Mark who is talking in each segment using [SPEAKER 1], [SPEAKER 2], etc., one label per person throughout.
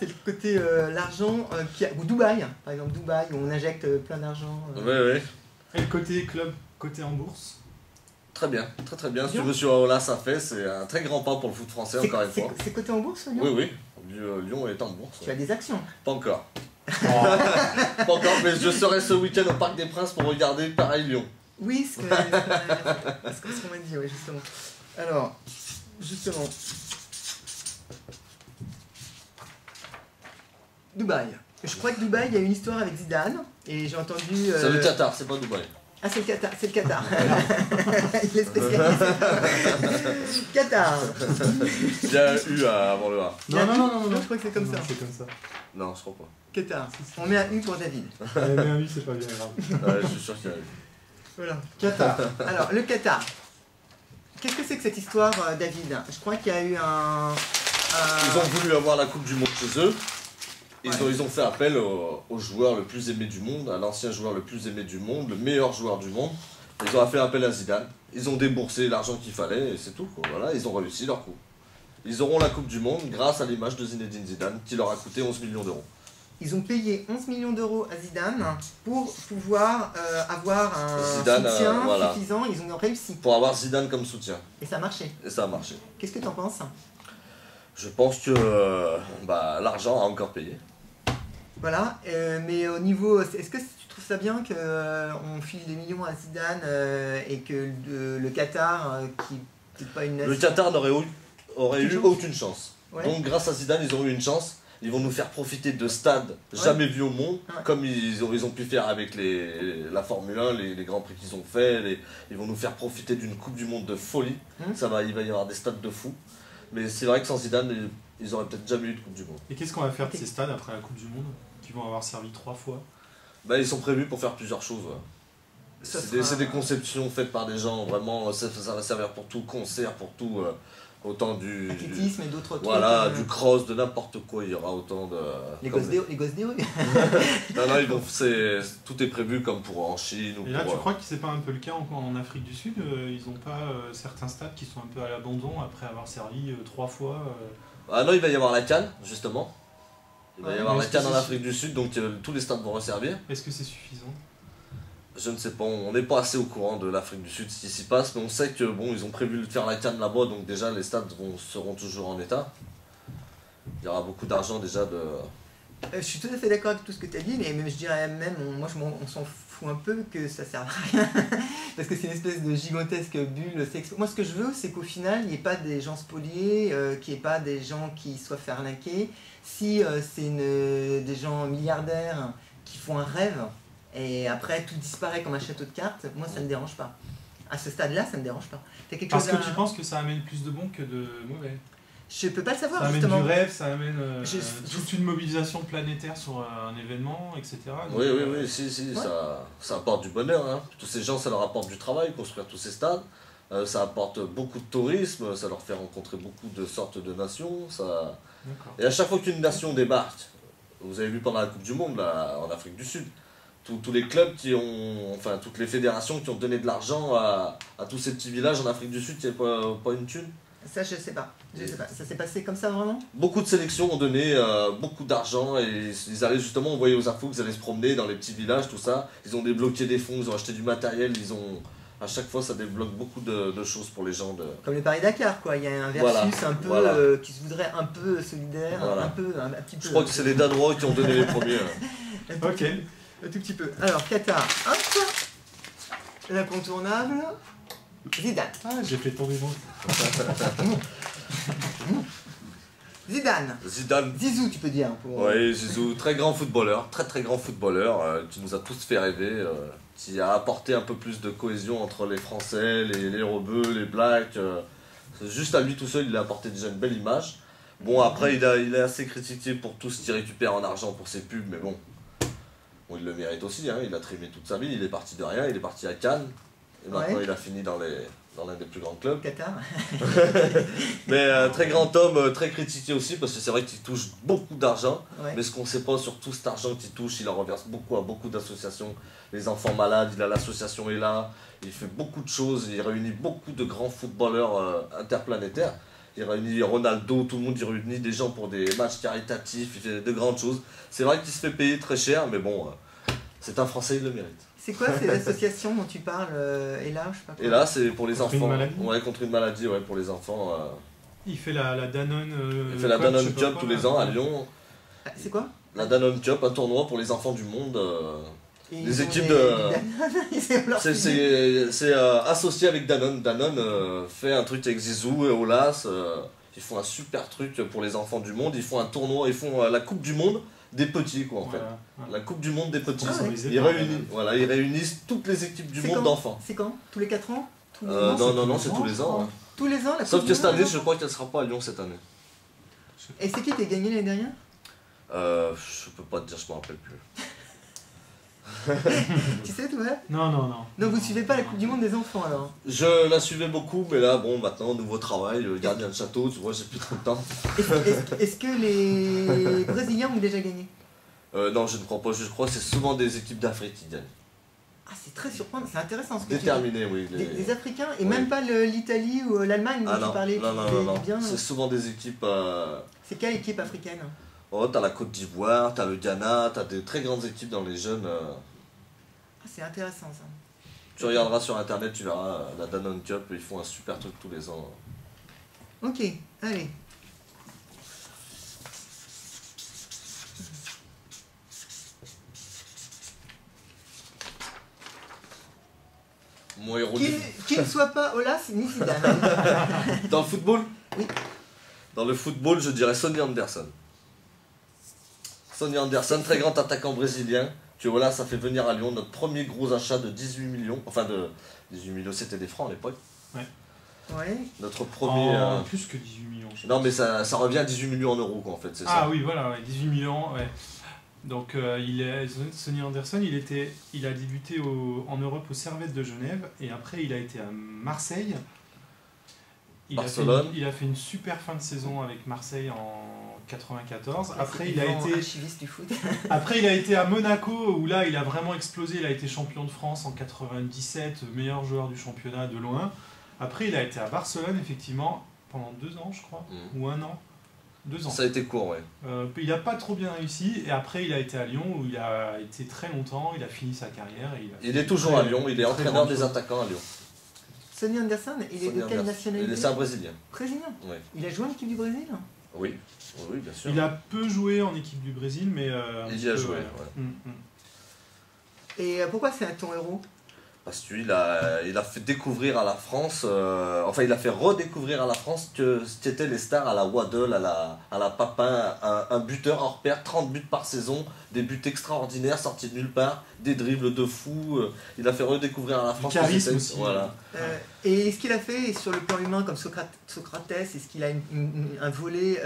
[SPEAKER 1] c'est le côté l'argent ou Dubaï, par exemple Dubaï, où on injecte plein d'argent.
[SPEAKER 2] Oui, oui.
[SPEAKER 3] Et le côté club, côté en bourse?
[SPEAKER 2] Très bien, très très bien. Ce que M. Aola ça fait, c'est un très grand pas pour le foot français, encore une fois.
[SPEAKER 1] C'est coté en bourse, Lyon?
[SPEAKER 2] Oui, oui. Lyon est en bourse.
[SPEAKER 1] Tu as des actions?
[SPEAKER 2] Pas encore. Pas encore, mais je serai ce week-end au Parc des Princes pour regarder pareil Lyon.
[SPEAKER 1] Oui, ce qu'on m'a dit, oui, justement. Alors, justement. Dubaï. Je crois que Dubaï, il y a une histoire avec Zidane, et j'ai entendu...
[SPEAKER 2] C'est le Qatar, c'est pas Dubaï.
[SPEAKER 1] Ah, c'est le Qatar, c'est le Qatar. Il est spécialisé. Qatar.
[SPEAKER 2] Il y a eu avant le A.
[SPEAKER 3] Non,
[SPEAKER 1] Je crois que c'est comme ça.
[SPEAKER 3] C'est comme ça.
[SPEAKER 2] Non, je crois pas.
[SPEAKER 1] Qatar. On met un U pour David.
[SPEAKER 3] Mais un oui, c'est pas bien grave.
[SPEAKER 2] Je suis sûr qu'il y a eu.
[SPEAKER 1] Voilà. Qatar. Alors, le Qatar. Qu'est-ce que c'est que cette histoire, David? Je crois qu'il y a eu
[SPEAKER 2] Ils ont voulu avoir la Coupe du Monde chez eux. Ils ont fait appel au joueur le plus aimé du monde, à l'ancien joueur le plus aimé du monde, le meilleur joueur du monde. Ils ont fait appel à Zidane. Ils ont déboursé l'argent qu'il fallait et c'est tout, quoi. Voilà, ils ont réussi leur coup. Ils auront la Coupe du Monde grâce à l'image de Zinedine Zidane qui leur a coûté 11 millions d'euros.
[SPEAKER 1] Ils ont payé 11 millions d'euros à Zidane pour pouvoir avoir un
[SPEAKER 2] Zidane,
[SPEAKER 1] soutien
[SPEAKER 2] voilà.
[SPEAKER 1] suffisant. Ils ont réussi.
[SPEAKER 2] Pour avoir Zidane comme soutien.
[SPEAKER 1] Et ça a marché.
[SPEAKER 2] Et ça a marché.
[SPEAKER 1] Qu'est-ce que tu en penses?
[SPEAKER 2] Je pense que l'argent a encore payé.
[SPEAKER 1] Voilà, mais au niveau... Est-ce que tu trouves ça bien qu'on file des millions à Zidane et que le Qatar, qui n'est pas une nation...
[SPEAKER 2] Le Qatar aurait eu aucune chance.
[SPEAKER 1] Ouais.
[SPEAKER 2] Donc grâce à Zidane, ils ont eu une chance. Ils vont nous faire profiter de stades jamais vus au monde, comme ils ont pu faire avec la Formule 1, les grands prix qu'ils ont fait. Ils vont nous faire profiter d'une Coupe du Monde de folie. Il va y avoir des stades de fou. Mais c'est vrai que sans Zidane, ils auraient peut-être jamais eu de Coupe du Monde.
[SPEAKER 3] Et qu'est-ce qu'on va faire de ces stades après la Coupe du Monde, qui vont avoir servi 3 fois?
[SPEAKER 2] Ils sont prévus pour faire plusieurs choses. C'est des conceptions faites par des gens, vraiment, ça va servir pour tout, concert, pour tout, autant du...
[SPEAKER 1] athlétisme et d'autres trucs.
[SPEAKER 2] Voilà, du cross, de n'importe quoi, il y aura autant de...
[SPEAKER 1] Les gosses des rues.
[SPEAKER 2] Non, tout est prévu comme pour en Chine ou
[SPEAKER 3] et là,
[SPEAKER 2] pour...
[SPEAKER 3] tu crois que c'est pas un peu le cas en Afrique du Sud? Ils n'ont pas certains stades qui sont un peu à l'abandon après avoir servi 3 fois
[SPEAKER 2] Ah non, il va y avoir la CAN, justement. Il va y avoir la CAN en
[SPEAKER 3] c'est
[SPEAKER 2] Afrique du Sud, donc tous les stades vont resservir.
[SPEAKER 3] Est-ce que c'est suffisant?
[SPEAKER 2] Je ne sais pas, on n'est pas assez au courant de l'Afrique du Sud, ce qui s'y passe, mais on sait que ils ont prévu de faire la CAN là-bas, donc déjà les stades seront toujours en état. Il y aura beaucoup d'argent déjà de...
[SPEAKER 1] Je suis tout à fait d'accord avec tout ce que tu as dit, mais je dirais même, on s'en fout un peu que ça sert à rien, parce que c'est une espèce de gigantesque bulle. Moi, ce que je veux, c'est qu'au final, il n'y ait pas des gens spoliés, qu'il n'y ait pas des gens qui soient fait arnaquer. Si c'est des gens milliardaires qui font un rêve, et après tout disparaît comme un château de cartes, moi, ça ne me dérange pas. À ce stade-là, ça ne me dérange pas.
[SPEAKER 3] Parce que tu penses que ça amène plus de bons que de mauvais?
[SPEAKER 1] Je peux pas le savoir,
[SPEAKER 3] ça amène
[SPEAKER 1] justement.
[SPEAKER 3] du rêve, ça amène toute une mobilisation planétaire sur un événement, etc. Donc,
[SPEAKER 2] Oui, si, ça apporte du bonheur. Hein. Tous ces gens, ça leur apporte du travail, construire tous ces stades. Ça apporte beaucoup de tourisme, ça leur fait rencontrer beaucoup de sortes de nations. Et à chaque fois qu'une nation débarque, vous avez vu pendant la Coupe du Monde là, en Afrique du Sud, tous les clubs toutes les fédérations qui ont donné de l'argent à tous ces petits villages en Afrique du Sud, il n'y avait pas une thune.
[SPEAKER 1] Ça, je sais pas. Ça s'est passé comme ça, vraiment?
[SPEAKER 2] Beaucoup de sélections ont donné beaucoup d'argent et ils allaient justement, on voyait aux infos qu'ils allaient se promener dans les petits villages, tout ça. Ils ont débloqué des fonds, ils ont acheté du matériel, à chaque fois ça débloque beaucoup de choses pour les gens.
[SPEAKER 1] Comme le Paris-Dakar, quoi. Il y a un versus un peu qui se voudrait un peu solidaire, un petit peu.
[SPEAKER 2] Je crois que c'est les Danois qui ont donné les premiers.
[SPEAKER 3] Ok.
[SPEAKER 1] Un tout petit peu. Alors, Qatar, hop, l'incontournable, Zidane.
[SPEAKER 3] Ah, j'ai fait tomber mon...
[SPEAKER 1] Zidane. Zizou, tu peux dire.
[SPEAKER 2] Oui, Zizou, très grand footballeur, très grand footballeur, qui nous a tous fait rêver, qui a apporté un peu plus de cohésion entre les Français, les Rebeux, les Blacks. Juste à lui tout seul, il a apporté déjà une belle image. Bon, après, il est assez critiqué pour tout ce qu'il récupère en argent pour ses pubs, mais bon, il le mérite aussi, hein, il a trimé toute sa vie, il est parti de rien, il est parti à Cannes, et maintenant il a fini dans l'un des plus grands clubs.
[SPEAKER 1] Qatar.
[SPEAKER 2] Mais très grand homme, très critiqué aussi, parce que c'est vrai qu'il touche beaucoup d'argent, mais ce qu'on ne sait pas sur tout cet argent qu'il touche, il en reverse beaucoup à beaucoup d'associations. Les enfants malades, il a l'association est là, il fait beaucoup de choses, il réunit beaucoup de grands footballeurs interplanétaires. Il réunit Ronaldo, tout le monde, il réunit des gens pour des matchs caritatifs, il fait de grandes choses. C'est vrai qu'il se fait payer très cher, mais bon, c'est un Français, il le mérite.
[SPEAKER 1] C'est quoi ces associations dont tu parles et là, je sais pas quoi.
[SPEAKER 2] Et là, c'est pour les
[SPEAKER 3] Contre une
[SPEAKER 2] enfants.
[SPEAKER 3] maladie.
[SPEAKER 2] Ouais, contre une maladie, ouais, pour les enfants.
[SPEAKER 3] Il fait la Danone.
[SPEAKER 2] Il fait la
[SPEAKER 3] Cup, je
[SPEAKER 2] Danone
[SPEAKER 3] sais pas
[SPEAKER 2] Cup
[SPEAKER 3] quoi,
[SPEAKER 2] tous les
[SPEAKER 3] là.
[SPEAKER 2] ans à Lyon.
[SPEAKER 1] Ah, c'est quoi?
[SPEAKER 2] La Danone Cup, un tournoi pour les enfants du monde.
[SPEAKER 1] Et
[SPEAKER 2] Les
[SPEAKER 1] ils ont
[SPEAKER 2] équipes
[SPEAKER 1] des-
[SPEAKER 2] de-
[SPEAKER 1] ils ont leur fille.
[SPEAKER 2] C'est associé avec Danone. Danone fait un truc avec Zizou et Olas. Ils font un super truc pour les enfants du monde. Ils font un tournoi, ils font la Coupe du Monde des petits, quoi, en fait.
[SPEAKER 3] Voilà.
[SPEAKER 2] La Coupe du Monde des petits.
[SPEAKER 1] Ah ouais.
[SPEAKER 2] Ils réunissent toutes les équipes du
[SPEAKER 1] C'est
[SPEAKER 2] monde
[SPEAKER 1] quand
[SPEAKER 2] d'enfants.
[SPEAKER 1] C'est quand? Tous les 4 ans? Tous les
[SPEAKER 2] Non,
[SPEAKER 1] ans
[SPEAKER 2] c'est tous les ans. Ouais.
[SPEAKER 1] Tous les ans, la
[SPEAKER 2] Sauf
[SPEAKER 1] Coupe
[SPEAKER 2] que
[SPEAKER 1] du
[SPEAKER 2] cette
[SPEAKER 1] Monde,
[SPEAKER 2] année,
[SPEAKER 1] les
[SPEAKER 2] je
[SPEAKER 1] enfants.
[SPEAKER 2] crois qu'elle sera pas à Lyon cette année.
[SPEAKER 1] Et c'est qui a gagné l'année dernière?
[SPEAKER 2] Je peux pas te dire, je me rappelle plus.
[SPEAKER 1] Tu sais, toi?
[SPEAKER 3] Non.
[SPEAKER 1] Donc vous suivez pas la Coupe du Monde des enfants alors?
[SPEAKER 2] Je la suivais beaucoup, mais là, bon, maintenant, nouveau travail, gardien de château, tu vois, j'ai plus trop de temps.
[SPEAKER 1] Est-ce que les Brésiliens ont déjà gagné?
[SPEAKER 2] Non, je ne crois pas, je crois que c'est souvent des équipes d'Afrique qui gagnent.
[SPEAKER 1] Ah, c'est très surprenant, c'est intéressant ce que tu dis.
[SPEAKER 2] Déterminé, oui.
[SPEAKER 1] Des Africains et
[SPEAKER 2] Oui.
[SPEAKER 1] même pas l'Italie ou l'Allemagne dont
[SPEAKER 2] Ah
[SPEAKER 1] tu
[SPEAKER 2] non,
[SPEAKER 1] parlais.
[SPEAKER 2] non.
[SPEAKER 1] Bien.
[SPEAKER 2] C'est souvent des équipes.
[SPEAKER 1] C'est quelle équipe africaine?
[SPEAKER 2] Oh, t'as la Côte d'Ivoire, t'as le Ghana, t'as des très grandes équipes dans les jeunes.
[SPEAKER 1] Ah, c'est intéressant ça.
[SPEAKER 2] Tu regarderas sur internet, tu verras la Danone Cup, ils font un super truc tous les ans.
[SPEAKER 1] Ok, allez.
[SPEAKER 2] Mon héros
[SPEAKER 1] Qui ne soit pas Olas ni Zidane.
[SPEAKER 2] Dans le football
[SPEAKER 1] Oui.
[SPEAKER 2] Dans le football, je dirais Sonny Anderson. Sonny Anderson, très grand attaquant brésilien. Tu vois là, ça fait venir à Lyon notre premier gros achat de 18 millions. Enfin, de 18 millions, c'était des francs à l'époque.
[SPEAKER 1] Ouais.
[SPEAKER 2] Notre premier.
[SPEAKER 3] Plus que 18 millions. je
[SPEAKER 2] Non,
[SPEAKER 3] pense.
[SPEAKER 2] mais ça revient à 18 millions en euros, quoi, en fait, c'est
[SPEAKER 3] Ah
[SPEAKER 2] ça.
[SPEAKER 3] oui, voilà, ouais, 18 millions, ouais. Donc Sonny Anderson, il a débuté en Europe au Servette de Genève et après il a été à Marseille.
[SPEAKER 2] Barcelone.
[SPEAKER 3] Il a fait une super fin de saison avec Marseille en 94. Après
[SPEAKER 1] C'est
[SPEAKER 3] il a
[SPEAKER 1] vraiment
[SPEAKER 3] été
[SPEAKER 1] archiviste du foot.
[SPEAKER 3] après il a été à Monaco où là il a vraiment explosé. Il a été champion de France en 97, meilleur joueur du championnat de loin. Après il a été à Barcelone effectivement pendant 2 ans je crois ou 1 an. 2 ans.
[SPEAKER 2] Ça a été court, ouais.
[SPEAKER 3] Il n'a pas trop bien réussi et après il a été à Lyon où il a été très longtemps, il a fini sa carrière. Et
[SPEAKER 2] Il est toujours à Lyon, il est
[SPEAKER 3] très
[SPEAKER 2] entraîneur
[SPEAKER 3] grande
[SPEAKER 2] des
[SPEAKER 3] chose.
[SPEAKER 2] attaquants à Lyon.
[SPEAKER 1] Sonny Anderson, il est
[SPEAKER 2] Sonny
[SPEAKER 1] de quelle
[SPEAKER 2] Anderson.
[SPEAKER 1] nationalité?
[SPEAKER 2] C'est un Brésilien.
[SPEAKER 1] Brésilien.
[SPEAKER 2] Oui.
[SPEAKER 1] Il a joué en équipe du Brésil?
[SPEAKER 2] Oui, oui, bien sûr.
[SPEAKER 3] Il a peu joué en équipe du Brésil, mais.
[SPEAKER 2] Il y a joué, ouais.
[SPEAKER 1] Et pourquoi c'est ton héros?
[SPEAKER 2] Parce qu'il a fait découvrir à la France, enfin il a fait redécouvrir à la France que ce qu'étaient les stars à la Waddle, à la Papin, un buteur hors pair, 30 buts par saison, des buts extraordinaires sortis de nulle part, des dribbles de fou. Il a fait redécouvrir à la France.
[SPEAKER 3] charisme
[SPEAKER 2] que
[SPEAKER 3] aussi.
[SPEAKER 2] voilà.
[SPEAKER 1] Et est-ce qu'il a fait sur le plan humain comme Socrates? Est-ce qu'il a un volet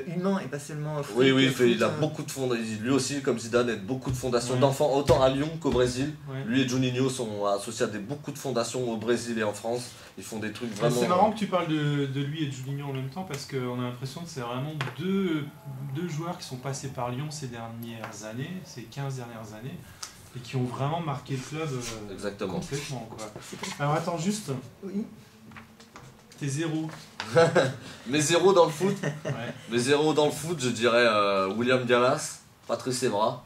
[SPEAKER 1] humain et pas seulement
[SPEAKER 2] Oui,
[SPEAKER 1] foot,
[SPEAKER 2] il a beaucoup de fondations. Lui aussi, comme Zidane, a beaucoup de fondations
[SPEAKER 3] Ouais.
[SPEAKER 2] d'enfants, autant à Lyon qu'au Brésil.
[SPEAKER 3] Ouais.
[SPEAKER 2] Lui et Juninho sont associés à beaucoup de fondations au Brésil et en France. Ils font des trucs vraiment.
[SPEAKER 3] C'est marrant que tu parles de lui et de Juninho en même temps parce qu'on a l'impression que c'est vraiment deux joueurs qui sont passés par Lyon ces dernières années, ces 15 dernières années, et qui ont vraiment marqué le club
[SPEAKER 2] Exactement.
[SPEAKER 3] complètement. Quoi. Alors attends juste,
[SPEAKER 1] Oui.
[SPEAKER 3] t'es zéro.
[SPEAKER 2] Mes zéros dans le foot.
[SPEAKER 3] Ouais.
[SPEAKER 2] Mes zéros dans le foot, je dirais William Gallas, Patrice Evra.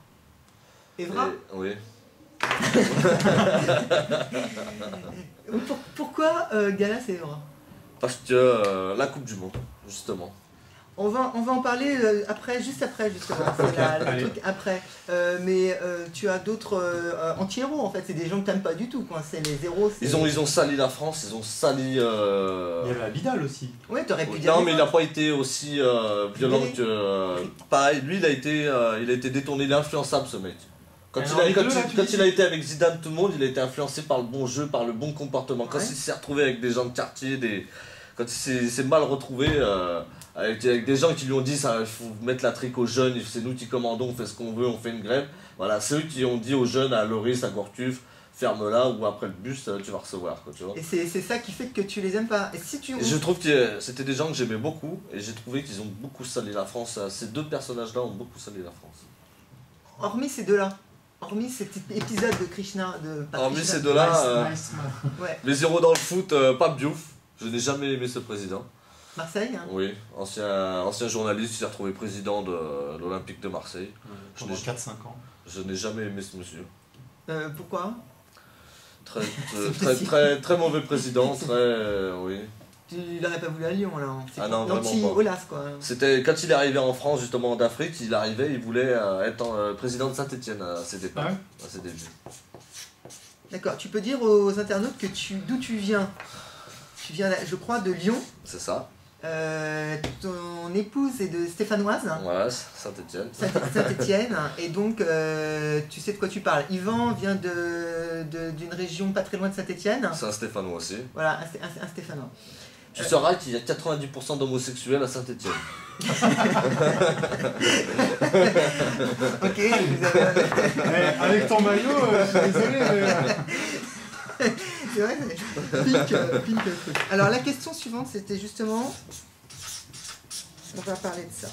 [SPEAKER 1] Evra?
[SPEAKER 2] Oui.
[SPEAKER 1] Pourquoi Gallas et Evra?
[SPEAKER 2] Parce que la Coupe du Monde, justement.
[SPEAKER 1] On va en parler juste après justement. C'est le
[SPEAKER 3] Allez.
[SPEAKER 1] truc après. Mais tu as d'autres anti-héros en fait. C'est des gens que t'aimes pas du tout. Quoi. C'est les héros.
[SPEAKER 2] Ils ont sali la France, ils ont sali.
[SPEAKER 3] Il y avait Abidal aussi.
[SPEAKER 1] Ouais, t'aurais pu dire.
[SPEAKER 2] Non, mais il n'a pas été aussi violent
[SPEAKER 1] Libéré.
[SPEAKER 2] que. Pareil, lui, il a été détourné, il est influençable ce mec. Quand,
[SPEAKER 3] Alors, les deux, là, tu
[SPEAKER 2] quand
[SPEAKER 3] dis-
[SPEAKER 2] il a été avec Zidane, tout le monde, il a été influencé par le bon jeu, par le bon comportement. Quand
[SPEAKER 1] Ouais.
[SPEAKER 2] il s'est retrouvé avec des gens de quartier, quand il s'est mal retrouvé avec des gens qui lui ont dit ça, il faut mettre la trique aux jeunes, c'est nous qui commandons, on fait ce qu'on veut, on fait une grève. Voilà, c'est eux qui ont dit aux jeunes à Loris, à Gourcuff, ferme-la ou après le bus, tu vas recevoir. Quoi, tu vois.
[SPEAKER 1] Et c'est ça qui fait que tu les aimes pas. Et si tu.
[SPEAKER 2] Et je trouve que c'était des gens que j'aimais beaucoup et j'ai trouvé qu'ils ont beaucoup sali la France. Ces deux personnages-là ont beaucoup sali la France.
[SPEAKER 1] Hormis ces deux-là. Hormis cet épisode de Krishna. Pas
[SPEAKER 2] Hormis
[SPEAKER 1] Krishna.
[SPEAKER 2] ces deux-là,
[SPEAKER 3] Nice man.
[SPEAKER 1] Ouais.
[SPEAKER 2] les zéros dans le foot, Pape Diouf, je n'ai jamais aimé ce président.
[SPEAKER 1] Marseille hein.
[SPEAKER 2] Oui, ancien journaliste, il s'est retrouvé président de l'Olympique de Marseille.
[SPEAKER 3] Pendant 4-5 ans.
[SPEAKER 2] Je n'ai jamais aimé ce monsieur.
[SPEAKER 1] Pourquoi?
[SPEAKER 2] Très mauvais président, oui.
[SPEAKER 1] Tu l'aurais pas voulu à Lyon là.
[SPEAKER 2] Ah non, vraiment pas.
[SPEAKER 1] Olas quoi.
[SPEAKER 2] C'était quand il est arrivé en France justement d'Afrique, il voulait être président de Saint-Étienne à ses débuts.
[SPEAKER 1] D'accord, tu peux dire aux internautes d'où tu viens. Tu viens, je crois, de Lyon.
[SPEAKER 2] C'est ça.
[SPEAKER 1] Ton épouse est de Stéphanoise.
[SPEAKER 2] Ouais, Saint-Étienne.
[SPEAKER 1] Saint-Étienne. Et donc, tu sais de quoi tu parles. Yvan vient d'une région pas très loin de Saint-Étienne.
[SPEAKER 2] C'est un Stéphanois aussi.
[SPEAKER 1] Voilà, un Stéphanois.
[SPEAKER 2] Tu sauras qu'il y a 90% d'homosexuels à Saint-Étienne.
[SPEAKER 1] Ok, vous avez...
[SPEAKER 3] Avec ton maillot, je suis désolé, mais...
[SPEAKER 1] C'est vrai, pink le truc. Alors la question suivante, c'était justement... On va parler de ça.